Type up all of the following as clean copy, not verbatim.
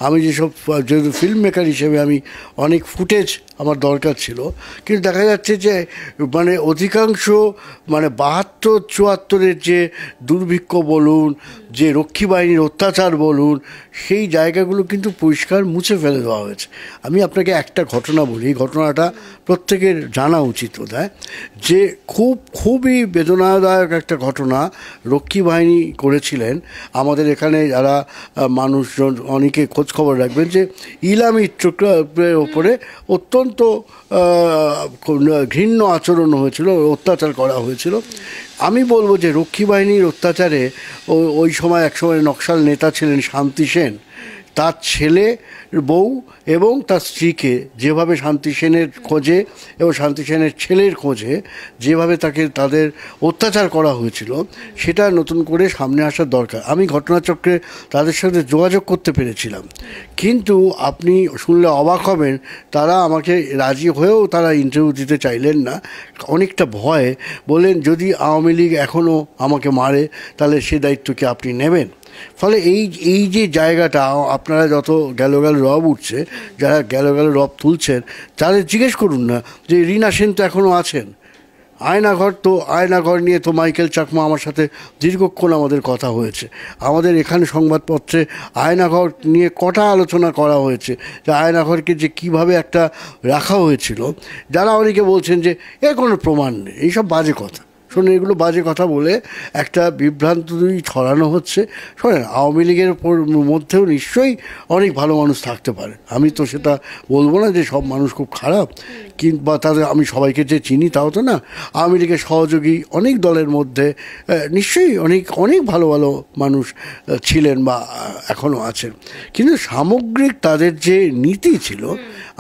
আমি যেসব যেহেতু ফিল্ম মেকার হিসেবে আমি অনেক ফুটেজ আমার দরকার ছিল, কিন্তু দেখা যাচ্ছে যে মানে অধিকাংশ মানে 72-74-এর যে দুর্ভিক্ষ বলুন, যে রক্ষী বাহিনীর অত্যাচার বলুন, সেই জায়গাগুলো কিন্তু পরিষ্কার মুছে ফেলে দেওয়া হয়েছে। আমি আপনাকে একটা ঘটনা বলি, এই ঘটনাটা প্রত্যেকের জানা উচিত বোধহয়, যে খুবই বেদনাদায়ক একটা ঘটনা রক্ষী বাহিনী করেছিলেন। আমাদের এখানে যারা মানুষজন অনেকে খোঁজখবর রাখবেন যে ইলামি চক্রের ওপরে অত্যন্ত ঘৃণ্য আচরণ হয়েছিল, অত্যাচার করা হয়েছিল। আমি বলবো যে রক্ষী বাহিনীর অত্যাচারে ওই সময় একসময় নকশাল নেতা ছিলেন শান্তি সেন, তার ছেলে, বউ এবং তার স্ত্রীকে যেভাবে শান্তি সেনের খোঁজে এবং শান্তি সেনের ছেলের খোঁজে যেভাবে তাদের অত্যাচার করা হয়েছিল, সেটা নতুন করে সামনে আসার দরকার। আমি ঘটনাচক্রে তাদের সাথে যোগাযোগ করতে পেরেছিলাম, কিন্তু আপনি শুনলে অবাক হবেন, তারা আমাকে রাজি হয়েও তারা ইন্টারভিউ দিতে চাইলেন না। অনেকটা ভয়, বললেন যদি আওয়ামী লীগ এখনও আমাকে মারে তাহলে সে দায়িত্ব কি আপনি নেবেন? ফলে এই যে জায়গাটা, আপনারা যত গেল রব উঠছে, যারা গেল রব তুলছেন, তাদের জিজ্ঞেস করুন না যে রীনা সেন তো এখনও আছেন। আয়নাঘর নিয়ে তো মাইকেল চাকমা আমার সাথে দীর্ঘক্ষণ আমাদের কথা হয়েছে। আমাদের এখানে সংবাদপত্রে আয়নাঘর নিয়ে কটা আলোচনা করা হয়েছে, যে আয়নাঘরকে যে কিভাবে একটা রাখা হয়েছিল। যারা অনেকে বলছেন যে এর কোনো প্রমাণ নেই, এইসব বাজে কথা। শোনেন, এগুলো বাজে কথা বলে একটা বিভ্রান্তি ছড়ানো হচ্ছে। শোনেন, আওয়ামী লীগের মধ্যেও নিশ্চয়ই অনেক ভালো মানুষ থাকতে পারে, আমি তো সেটা বলবো না যে সব মানুষ খুব খারাপ, কিংবা তাদের আমি সবাইকে যে চিনি তাও তো না। আওয়ামী লীগের সহযোগী অনেক দলের মধ্যে নিশ্চয়ই অনেক ভালো মানুষ ছিলেন বা এখনও আছেন, কিন্তু সামগ্রিক তাদের যে নীতি ছিল,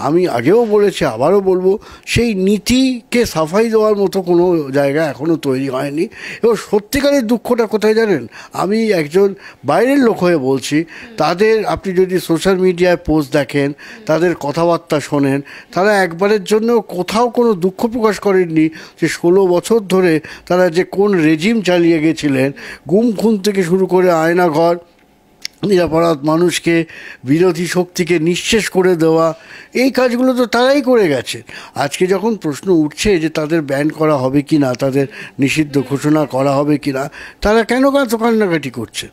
আমি আগেও বলেছি আবারও বলবো, সেই নীতিকে সাফাই দেওয়ার মতো কোনো জায়গা এখনও তৈরি হয়নি। এবং সত্যিকারের দুঃখটা কোথায় জানেন? আমি একজন বাইরের লোক হয়ে বলছি, তাদের আপনি যদি সোশ্যাল মিডিয়ায় পোস্ট দেখেন, তাদের কথাবার্তা শোনেন, তারা একবারের জন্য কোথাও কোনো দুঃখ প্রকাশ করেননি যে 16 বছর ধরে তারা যে কোন রেজিম চালিয়ে গেছিলেন, গুম খুন থেকে শুরু করে আয়নাঘর, নিরাপরাধ মানুষকে, বিরোধী শক্তিকে নিঃশেষ করে দেওয়া, এই কাজগুলো তো তারাই করে গেছে। আজকে যখন প্রশ্ন উঠছে যে তাদের ব্যান করা হবে কি না, তাদের নিষিদ্ধ ঘোষণা করা হবে কি না, তারা কেন কান্নাকাটি করছে?